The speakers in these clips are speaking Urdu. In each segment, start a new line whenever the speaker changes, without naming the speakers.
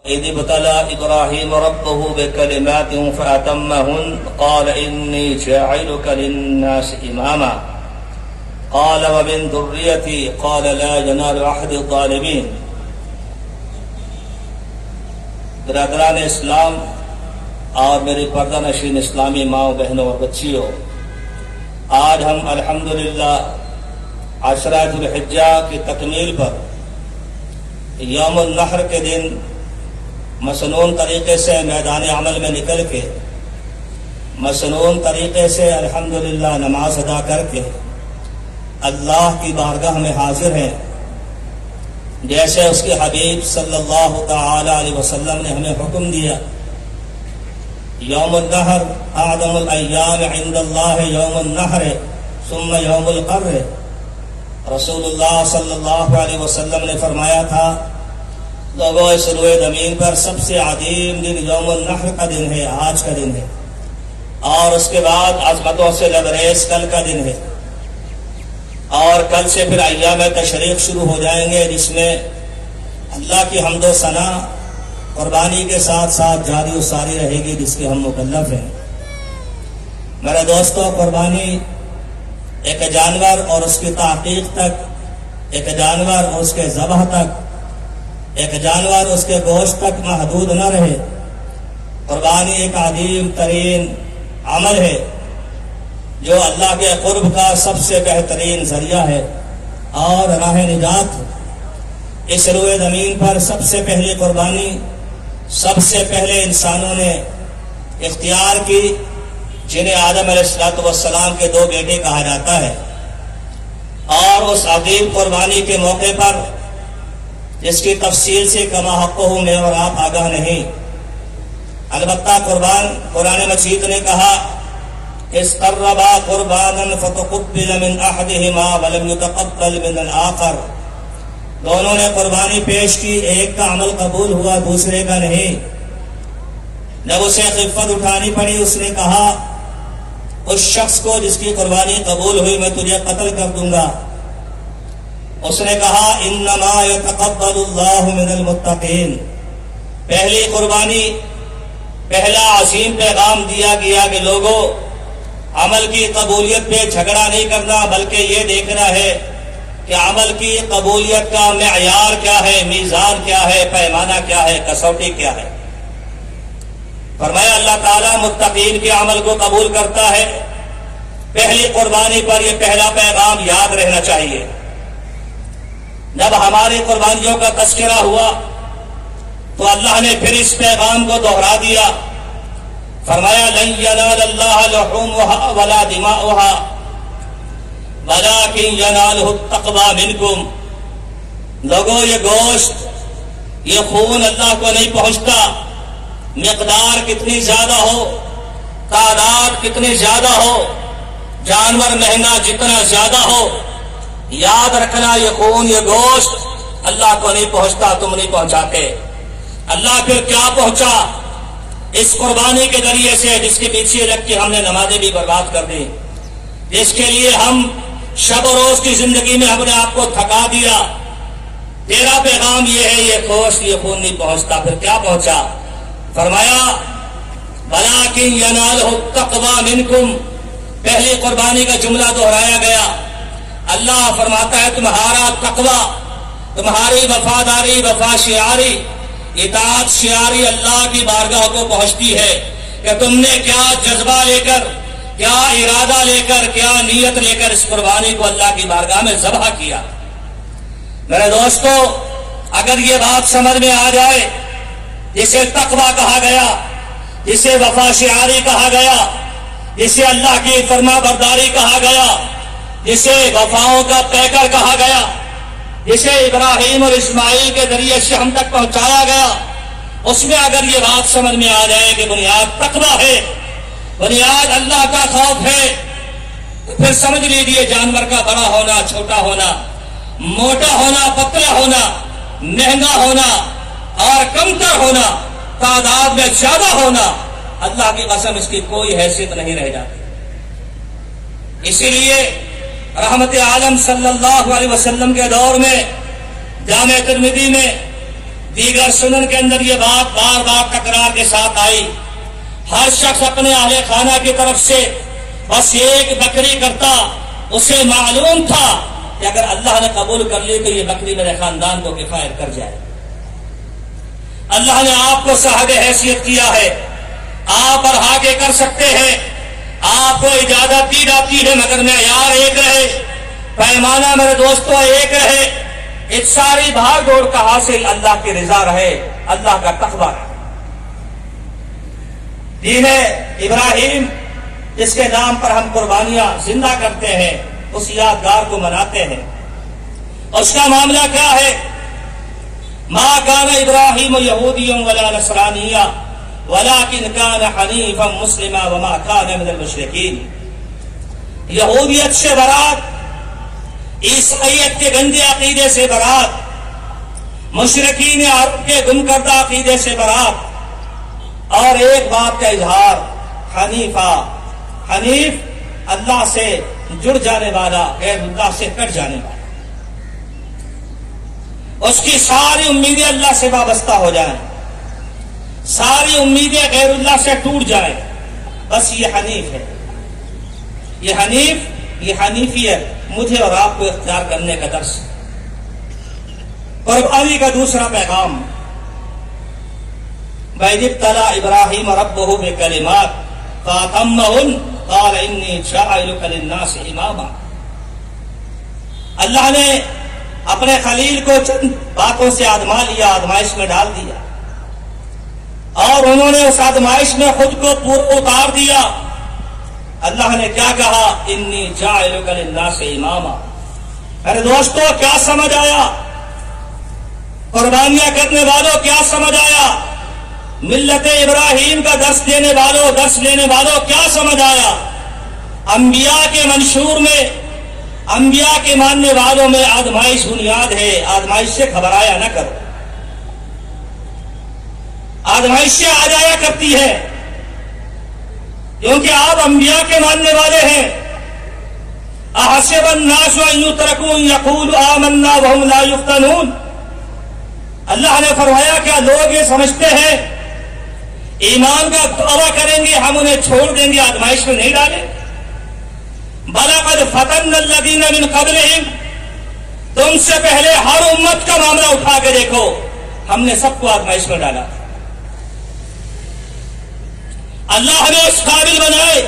إذ ابتلى إبراهيم ربه بكلمات فأتمهن قال إني جاعلك للناس إماما قال ومن ذريتي قال لا ينال عهد الظالمين۔ برادران اسلام اور میری پردہ نشین اسلامی ماؤں بہنوں اور بچیوں، آج ہم الحمدللہ عشرہ ذو الحجہ کی تکمیل پر یوم النحر کے دن مسنون طریقے سے میدان عمل میں نکل کے مسنون طریقے سے الحمدللہ نماز ادا کر کے اللہ کی بارگاہ میں حاضر ہیں، جیسے اس کے حبیب صلی اللہ تعالی علیہ وسلم نے ہمیں حکم دیا۔ یوم النحر اعظم الایام عند اللہ یوم النحر ثم یوم القر۔ رسول اللہ صلی اللہ علیہ وسلم نے فرمایا تھا، لوگوں اس روئے زمین پر سب سے عظیم دن یوم النحر کا دن ہے، آج کا دن ہے، اور اس کے بعد عظمتوں سے لبریز کل کا دن ہے، اور کل سے پھر ایام تشریق شروع ہو جائیں گے، جس میں اللہ کی حمد و ثنا قربانی کے ساتھ ساتھ جاری و ساری رہے گی، جس کے ہم مکلف ہیں۔ میرے دوستو، قربانی ایک جانور اور اس کی تحقیق تک، ایک جانور اور اس کے ذبح تک، ایک جانور اس کے گوشت تک محدود نہ رہے۔ قربانی ایک عظیم ترین عمل ہے جو اللہ کے قرب کا سب سے بہترین ذریعہ ہے اور راہ نجات۔ اس روئے زمین پر سب سے پہلی قربانی سب سے پہلے انسانوں نے اختیار کی، جنہیں آدم علیہ السلام کے دو بیٹے کہا جاتا ہے، اور اس عظیم قربانی کے موقع پر جس کی تفصیل سے کما حق ہوں میں اور آپ آگاہ نہیں، البتہ قرآن مجید نے کہا اذ قربا قربانا فتقبل من احدهما ولم يتقبل من الاخر۔ دونوں نے قربانی پیش کی، ایک کا عمل قبول ہوا، دوسرے کا نہیں۔ جب اسے خفت اٹھانی پڑی، اس نے کہا اس شخص کو جس کی قربانی قبول ہوئی میں تجھے قتل کر دوں گا۔ اس نے کہا انما يتقبل اللہ من المتقین۔ پہلی قربانی، پہلا عظیم پیغام دیا گیا کہ لوگوں، عمل کی قبولیت پہ جھگڑا نہیں کرنا، بلکہ یہ دیکھنا ہے کہ عمل کی قبولیت کا معیار کیا ہے، میزان کیا ہے، پیمانہ کیا ہے، کسوٹی کیا ہے۔ فرمایا اللہ تعالیٰ متقین کے عمل کو قبول کرتا ہے۔ پہلی قربانی پر یہ پہلا پیغام یاد رہنا چاہیے۔ جب ہماری قربانیوں کا تذکرہ ہوا تو اللہ نے پھر اس پیغام کو دوہرا دیا۔ فرمایا لن ینال اللہ لحومها ولا دماؤها ولكن يناله التقوى منکم۔ لوگوں، یہ گوشت، یہ خون اللہ کو نہیں پہنچتا، مقدار کتنی زیادہ ہو، تعداد کتنی زیادہ ہو، جانور مہنگا جتنا زیادہ ہو، یاد رکھنا یہ خون، یہ گوشت اللہ کو نہیں پہنچتا، تم نہیں پہنچاتے۔ اللہ پھر کیا پہنچا؟ اس قربانی کے ذریعے سے جس کے پیچھے لگ کے ہم نے نمازیں بھی برباد کر دی، جس کے لیے ہم شب و روز کی زندگی میں اپنے آپ کو تھکا دیا، تیرا پیغام یہ ہے یہ گوشت، یہ خون نہیں پہنچتا۔ پھر کیا پہنچا؟ فرمایا وَلَٰكِن يَنَالُهُ التَّقْوَىٰ مِنکُم۔ پہلی قربانی کا جملہ دہرایا گیا۔ اللہ فرماتا ہے تمہارا تقویٰ، تمہاری وفاداری، وفا شعاری، اطاعت شعاری اللہ کی بارگاہ کو پہنچتی ہے کہ تم نے کیا جذبہ لے کر، کیا ارادہ لے کر، کیا نیت لے کر اس قربانی کو اللہ کی بارگاہ میں ذبح کیا۔ میرے دوستو، اگر یہ بات سمجھ میں آ جائے، جسے تقویٰ کہا گیا، جسے وفا شعاری کہا گیا، جسے اللہ کی فرما برداری کہا گیا، جسے وفاؤں کا پیکر کہا گیا، جسے ابراہیم اور اسماعیل کے ذریعے سے ہم تک پہنچایا گیا، اس میں اگر یہ بات سمجھ میں آ جائے کہ بنیاد تقویٰ ہے، بنیاد اللہ کا خوف ہے، تو پھر سمجھ لیجیے جانور کا بڑا ہونا، چھوٹا ہونا، موٹا ہونا، پتلا ہونا، مہنگا ہونا اور کمتر ہونا، تعداد میں زیادہ ہونا، اللہ کی قسم اس کی کوئی حیثیت نہیں رہ جاتی۔ اسی لیے رحمت عالم صلی اللہ علیہ وسلم کے دور میں جامع ترمذی میں دیگر سنن کے اندر یہ بات بار بار تکرار کے ساتھ آئی، ہر شخص اپنے اہل خانہ کی طرف سے بس ایک بکری کرتا، اسے معلوم تھا کہ اگر اللہ نے قبول کر لی تو یہ بکری میرے خاندان کو کفایت کر جائے۔ اللہ نے آپ کو صاحب حیثیت کیا ہے، آپ اور آگے کر سکتے ہیں، آپ کو اجازت دی جاتی ہے، مگر معیار ایک رہے، پیمانہ میرے دوستوں ایک رہے، اس ساری بھاگ دوڑ کا حاصل اللہ کی رضا رہے، اللہ کا تقویٰ رہے۔ دین ابراہیم جس کے نام پر ہم قربانیاں زندہ کرتے ہیں، اس یادگار کو مناتے ہیں، اس کا معاملہ کیا ہے؟ ما کان ابراہیم یہودیا ولا نصرانیا ولکن کان حنیفا مسلما وما کان من المشرکین۔ یہودیت سے برات، عیسائیت کے گندے عقیدے سے برات، مشرکین عرب کے گم کردہ عقیدے سے برات، اور ایک بات کا اظہار، حنیفہ، حنیف اللہ سے جڑ جانے والا، غیر اللہ سے کٹ جانے والا، اس کی ساری امیدیں اللہ سے وابستہ ہو جائیں، ساری امیدیں غیر اللہ سے ٹوٹ جائیں، بس یہ حنیف ہے۔ یہ حنیف، یہ حنیفیت مجھے اور آپ کو اختیار کرنے کا درس ہے۔ قربانی کا دوسرا پیغام، وَإِذِ ابْتَلَىٰ إِبْرَاهِيمَ رَبُّهُ بِكَلِمَاتٍ فَأَتَمَّهُنَّ قَالَ إِنِّي جَاعِلُكَ لِلنَّاسِ إِمَامًا۔ اللہ نے اپنے خلیل کو چند باتوں سے آزما لیا، آزمائش میں ڈال دیا، اور انہوں نے اس آزمائش میں خود کو پورا اتار دیا۔ اللہ نے کیا کہا؟ انی جاعلک للناس اماما۔ میرے دوستو کیا سمجھ آیا؟ قربانیاں کرنے والوں کیا سمجھ آیا؟ ملت ابراہیم کا درس دینے والوں، درس لینے والوں کیا سمجھ آیا؟ انبیاء کے منشور میں، انبیاء کے ماننے والوں میں آزمائش بنیاد ہے، آزمائش سے گھبرایا نہ کرو، آزمائش سے آ جایا کرتی ہے، کیونکہ آپ انبیاء کے ماننے والے ہیں۔ احسب الناس ان یترکوا ان یقولوا آمنا وهم لا یفتنون۔ اللہ نے فرمایا کیا لوگ یہ سمجھتے ہیں ایمان کا دعویٰ کریں گے ہم انہیں چھوڑ دیں گے، آزمائش میں نہیں ڈالیں؟ بَلَقَدْ فَتَنَّ الَّذِينَ مِنْ قَبْلِهِمْ، تم سے پہلے ہر امت کا معاملہ اٹھا کے دیکھو، ہم نے سب کو آزمائش میں ڈالا۔ اللہ ہمیں اس قابل بنائے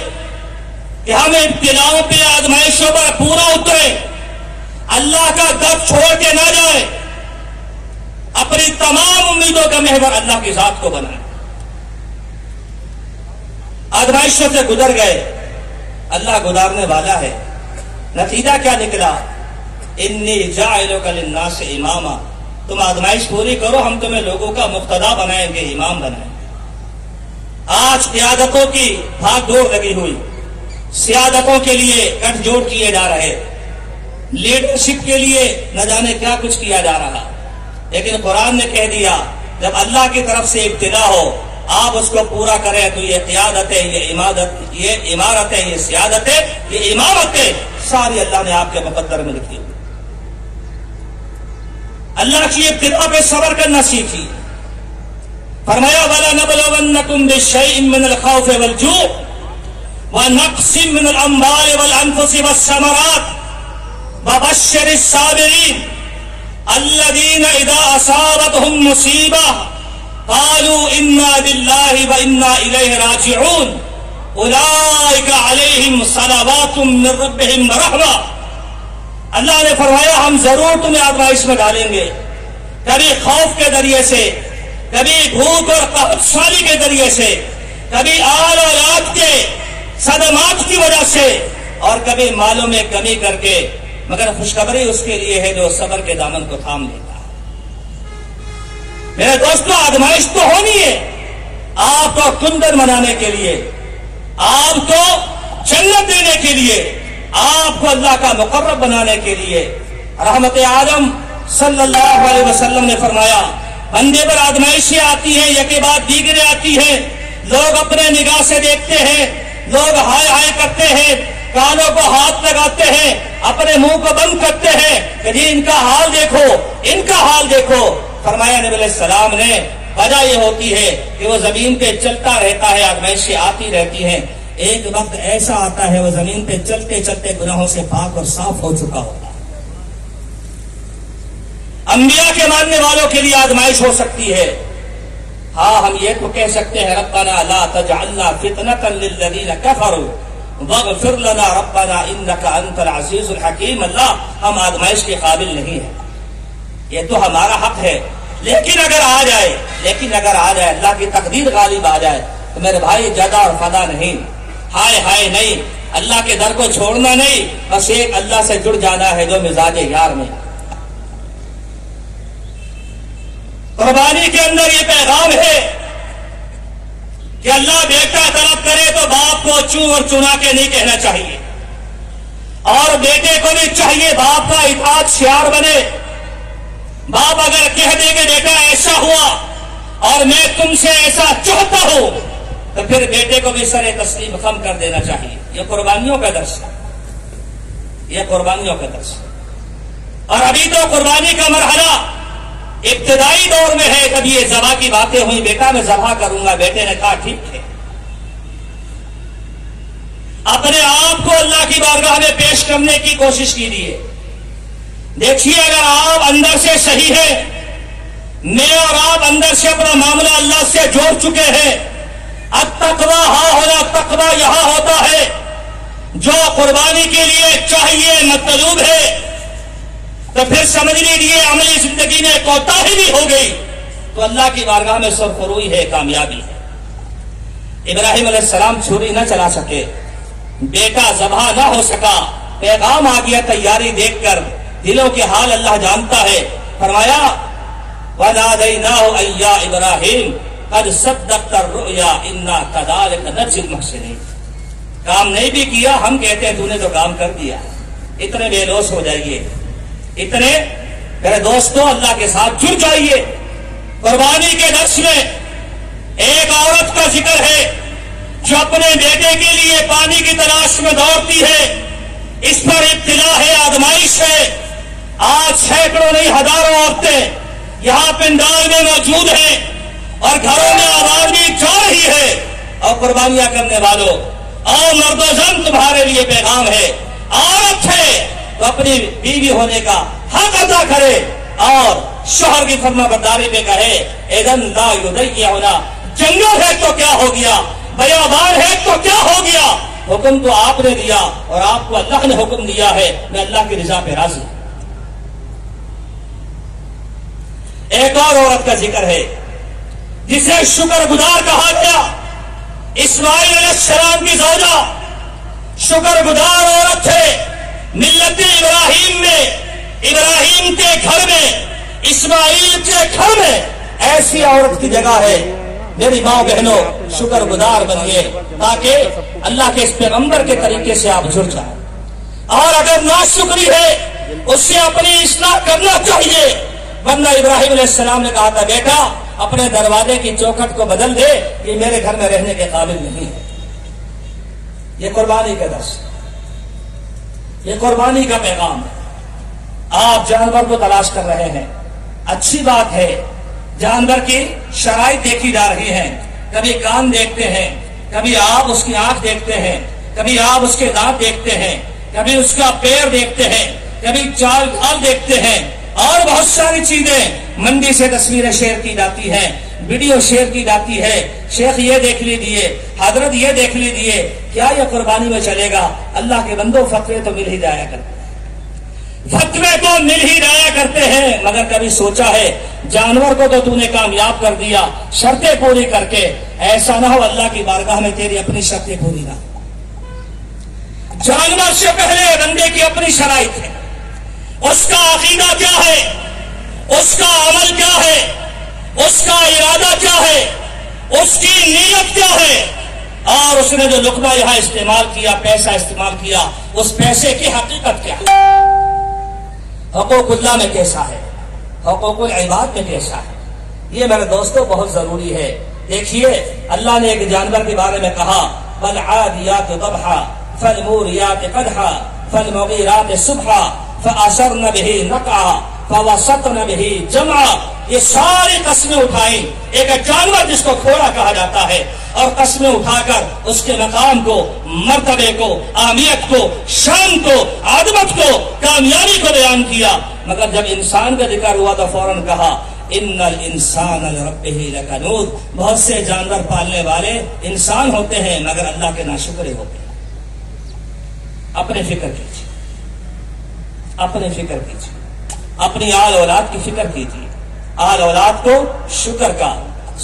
کہ ہم ابتلاؤں پہ، آزمائشوں پر پورا اترے، اللہ کا در چھوڑ کے نہ جائے، اپنی تمام امیدوں کا محور اللہ کی ذات کو بنائے۔ آزمائشوں سے گزر گئے، اللہ گزارنے والا ہے، نتیجہ کیا نکلا؟ انی جاعلک للناس اماما۔ تم آزمائش پوری کرو، ہم تمہیں لوگوں کا مقتدا بنائیں گے، امام بنائیں گے۔ آج قیادتوں کی بھاگ دوڑ لگی ہوئی، سیادتوں کے لیے گٹھ جوڑ کیے جا رہے، لیڈرشپ کے لیے نہ جانے کیا کچھ کیا جا رہا، لیکن قرآن نے کہہ دیا جب اللہ کی طرف سے ابتدا ہو آپ اس کو پورا کریں تو یہ قیادت ہے، یہ عمارت ہے، یہ سیادت ہے، یہ امامت ہے، ساری اللہ نے آپ کے مقدر میں لکھی ہوئی۔ اللہ کی ابتدا پہ صبر کرنا سیکھی، فرمایا وَلَنَبْلُوَنَّكُمْ بِشَيْءٍ مِّنَ الْخَوْفِ وَالْجُوعِ وَنَقْصٍ مِّنَ الْأَمْوَالِ وَالْأَنفُسِ وَالثَّمَرَاتِ وَبَشِّرِ الصَّابِرِينَ الَّذِينَ إِذَا أَصَابَتْهُمْ مُصِيبَةٌ قالوا انا للہ وانا الیہ راجعون اولئک علیہم صلوات من ربہم ورحمہ۔ اللہ نے فرمایا ہم ضرور تمہیں آزمائش میں ڈالیں گے، کبھی خوف کے ذریعے سے، کبھی بھوک اور قحط سالی کے ذریعے سے، کبھی آل اولاد کے صدمات کی وجہ سے، اور کبھی مالوں میں کمی کر کے، مگر خوشخبری اس کے لیے ہے جو صبر کے دامن کو تھام لیتا۔ میرے دوستو آزمائش تو ہونی ہے، آپ کو کندر منانے کے لیے، آپ کو جنت دینے کے لیے، آپ کو اللہ کا مقرب بنانے کے لیے۔ رحمت عالم صلی اللہ علیہ وسلم نے فرمایا بندے پر آزمائشیں آتی ہیں، یکے بعد دیگرے آتی ہیں، لوگ اپنے نگاہ سے دیکھتے ہیں، لوگ ہائے ہائے کرتے ہیں، کانوں کو ہاتھ لگاتے ہیں، اپنے منہ کو بند کرتے ہیں کہ ان کا حال دیکھو، ان کا حال دیکھو۔ فرمایا نبی علیہ السلام نے وجہ یہ ہوتی ہے کہ وہ زمین پہ چلتا رہتا ہے، آزمائشیں آتی رہتی ہیں، ایک وقت ایسا آتا ہے وہ زمین پہ چلتے چلتے گناہوں سے پاک اور صاف ہو چکا ہوتا ہے۔ انبیاء کے ماننے والوں کے لیے آزمائش ہو سکتی ہے۔ ہاں ہم یہ تو کہہ سکتے ہیں ربنا لا تجعلنا فتنة للذین کفروا واغفر لنا ربنا انک انت العزیز الحکیم۔ اللہ ہم آزمائش کے قابل نہیں ہیں، یہ تو ہمارا حق ہے، لیکن اگر آ جائے اللہ کی تقدیر غالب آ جائے تو میرے بھائی جدا اور فدا نہیں، ہائے ہائے نہیں، اللہ کے در کو چھوڑنا نہیں، بس ایک اللہ سے جڑ جانا ہے جو مزاج یار میں۔ قربانی کے اندر یہ پیغام ہے کہ اللہ بیٹا طلب کرے تو باپ کو چوں اور چنا کے نہیں کہنا چاہیے، اور بیٹے کو بھی چاہیے باپ کا اطاعت شعار بنے۔ باپ اگر کہہ دے کہ بیٹا ایسا ہوا اور میں تم سے ایسا چاہتا ہوں تو پھر بیٹے کو بھی سر تسلیم خم کر دینا چاہیے۔ یہ قربانیوں کا درس ہے، یہ قربانیوں کا درس ہے۔ اور ابھی تو قربانی کا مرحلہ ابتدائی دور میں ہے۔ کبھی یہ ذبح کی باتیں ہوئی، بیٹا میں ذبح کروں گا، بیٹے نے کہا ٹھیک ہے۔ اپنے آپ کو اللہ کی بارگاہ میں پیش کرنے کی کوشش کیجیے۔ دیکھیے اگر آپ اندر سے صحیح ہے، میں اور آپ اندر سے اپنا معاملہ اللہ سے جوڑ چکے ہیں، التقویٰ ہاں ہونا، تقویٰ یہاں ہوتا ہے، جو قربانی کے لیے چاہیے مطلوب ہے، تو پھر سمجھ لیجیے عملی زندگی میں کوتاہی بھی ہو گئی تو اللہ کی بارگاہ میں سرفروئی ہے، کامیابی ہے۔ ابراہیم علیہ السلام چھری نہ چلا سکے، بیٹا ذبح نہ ہو سکا، پیغام آ گیا تیاری دیکھ کر، دلوں کے حال اللہ جانتا ہے۔ فرمایا وَنَادَيْنَاهُ أَن يَا إِبْرَاهِيمُ قَدْ صَدَّقْتَ الرُّؤْيَا إِنَّا كَذَلِكَ نَجْزِي الْمُحْسِنِينَ۔ کام نہیں بھی کیا، ہم کہتے ہیں تو نے تو کام کر دیا۔ اتنے بے لوث ہو جائیے، اتنے میرے دوستوں اللہ کے ساتھ جڑ جائیے۔ قربانی کے درس میں ایک عورت کا ذکر ہے جو اپنے بیٹے کے لیے پانی کی تلاش میں دوڑتی ہے، اس پر ابتلا ہے، آزمائش ہے۔ آج سینکڑوں نہیں ہزاروں عورتیں یہاں پنڈال میں موجود ہیں اور گھروں میں آواز بھی جا رہی ہے۔ اور قربانیاں کرنے والوں اور مرد و زن تمہارے لیے پیغام ہے، عورت ہے تو اپنی بیوی ہونے کا حق ادا کرے اور شوہر کی فرما برداری پہ کہے اذن لا یضیعنا، جنگل ہے تو کیا ہو گیا، بیابان ہے تو کیا ہو گیا، حکم تو آپ نے دیا اور آپ کو اللہ نے حکم دیا ہے، میں اللہ کی رضا پہ راضی ہوں۔ ایک اور عورت کا ذکر ہے جسے شکر گزار کہا گیا، اسماعیل علیہ السلام کی زوجہ شکر گزار عورت ہے۔ ملت ابراہیم میں، ابراہیم کے گھر میں، اسماعیل کے گھر میں ایسی عورت کی جگہ ہے۔ میری ماں بہنوں شکر گزار بنیے تاکہ اللہ کے اس پیغمبر کے طریقے سے آپ جڑ جائیں، اور اگر ناشکری ہے اس سے اپنی اصلاح کرنا چاہیے، ورنہ ابراہیم علیہ السلام نے کہا تھا بیٹا اپنے دروازے کی چوکھٹ کو بدل دے، یہ میرے گھر میں رہنے کے قابل نہیں ہے۔ یہ قربانی کا درس، یہ قربانی کا پیغام ہے۔ آپ جانور کو تلاش کر رہے ہیں، اچھی بات ہے، جانور کی شرائط دیکھی جا رہی ہیں، کبھی کان دیکھتے ہیں، کبھی آپ اس کی آنکھ دیکھتے ہیں، کبھی آپ اس کے دانت دیکھتے ہیں، کبھی اس کا پیر دیکھتے ہیں، کبھی چال ڈھال دیکھتے ہیں، اور بہت ساری چیزیں۔ منڈی سے تصویریں شیئر کی جاتی ہیں، ویڈیو شیئر کی جاتی ہے، شیخ یہ دیکھ لیجیے، حضرت یہ دیکھ لیجیے، کیا یہ قربانی میں چلے گا؟ اللہ کے بندوں فتوے تو مل ہی جایا کرتے ہیں، فتوے تو مل ہی جایا کرتے ہیں، مگر کبھی سوچا ہے جانور کو تو نے کامیاب کر دیا شرطیں پوری کر کے، ایسا نہ ہو اللہ کی بارگاہ میں تیری اپنی شرطیں پوری نہ ہو۔ جانور سے پہلے بندے کی اپنی شرائط ہے، اس کا عقیدہ کیا ہے، اس کا عمل کیا ہے، اس کا ارادہ کیا ہے، اس کی نیت کیا ہے، اور اس نے جو لقمہ یہاں استعمال کیا، پیسہ استعمال کیا، اس پیسے کی حقیقت کیا ہے، حقوق اللہ میں کیسا ہے، حقوق العباد میں کیسا ہے، یہ میرے دوستوں بہت ضروری ہے۔ دیکھیے اللہ نے ایک جانور کے بارے میں کہا والعادیات ضبحا فالموریات قدحا فالمغیرات صبحا فأثرن به نقعا فوسطن به جمعا، یہ ساری قسمیں اٹھائی، ایک جانور جس کو گھوڑا کہا جاتا ہے، اور قسمیں اٹھا کر اس کے مقام کو، مرتبے کو، اہمیت کو، شان کو، عظمت کو، کامیابی کو بیان کیا۔ مگر جب انسان کا ذکر ہوا تو فوراً کہا ان الانسان لربہ لکنود، بہت سے جانور پالنے والے انسان ہوتے ہیں مگر اللہ کے ناشکرے ہوتے ہیں۔ اپنے فکر کیجیے، اپنے فکر کیجیے، اپنی آل اولاد کی فکر کیجیے، آل اولاد کو شکر کا،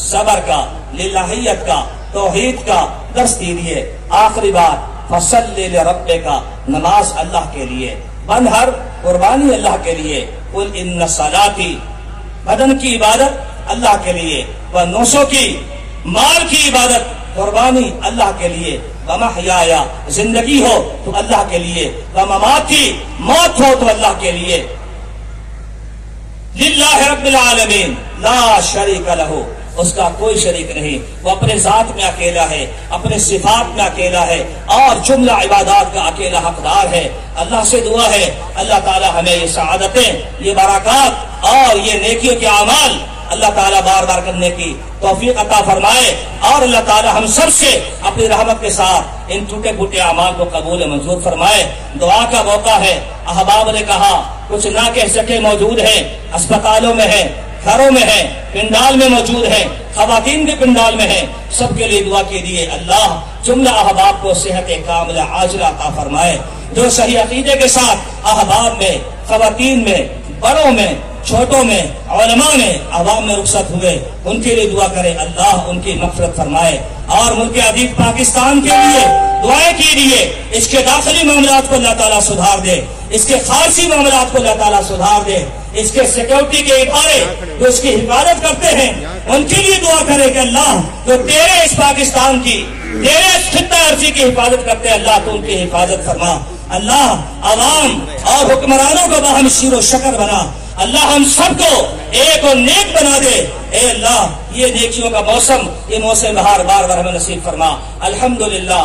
صبر کا، للہیت کا، توحید کا درس دیجیے۔ آخری بات، فصلی لربک، نماز اللہ کے لیے، بنہر قربانی اللہ کے لیے، قل ان صلاتی، بدن کی عبادت اللہ کے لیے، ونسکی کی، مال کی عبادت قربانی اللہ کے لیے، ومحیایا، زندگی ہو تو اللہ کے لیے، ومماتی، موت ہو تو اللہ کے لیے، للہ رب العالمین لا شریک لہ، اس کا کوئی شریک نہیں، وہ اپنے ذات میں اکیلا ہے، اپنے صفات میں اکیلا ہے، اور جملہ عبادات کا اکیلا حقدار ہے۔ اللہ سے دعا ہے اللہ تعالی ہمیں یہ سعادتیں، یہ برکات اور یہ نیکیوں کے اعمال اللہ تعالیٰ بار بار کرنے کی توفیق عطا فرمائے، اور اللہ تعالیٰ ہم سب سے اپنی رحمت کے ساتھ ان ٹوٹے پھوٹے اعمال کو قبول منظور فرمائے۔ دعا کا موقع ہے، احباب نے کہا کچھ نہ کہہ سکے موجود ہیں، اسپتالوں میں ہیں، گھروں میں ہیں، پنڈال میں موجود ہیں، خواتین کے پنڈال میں ہیں، سب کے لیے دعا کیجیے اللہ جملہ احباب کو صحت کاملہ عاجلہ عطا فرمائے۔ جو صحیح عقیدے کے ساتھ احباب میں، خواتین میں، بڑوں میں، چھوٹوں میں، علماء میں، عوام میں رخصت ہوئے، ان کے لیے دعا کرے اللہ ان کی مغفرت فرمائے، اور ملک عزیز پاکستان کے لیے دعائیں کیجیے، اس کے داخلی معاملات کو اللہ تعالیٰ سدھار دے، اس کے خارجی معاملات کو اللہ تعالیٰ سدھار دے، اس کے سیکورٹی کے ادارے جو اس کی حفاظت کرتے ہیں ان کے لیے دعا کرے کہ اللہ جو تیرے اس پاکستان کی، تیرے اس خطہ ارضی کی حفاظت کرتے ہیں، اللہ تو ان کی حفاظت فرما۔ اللہ عوام اور حکمرانوں کو باہم شیر و شکر بنا، اللہ ہم سب کو ایک اور نیک بنا دے، اے اللہ یہ نیکیوں کا موسم، یہ موسم بہار بار بار ہمیں نصیب فرما۔ الحمدللہ۔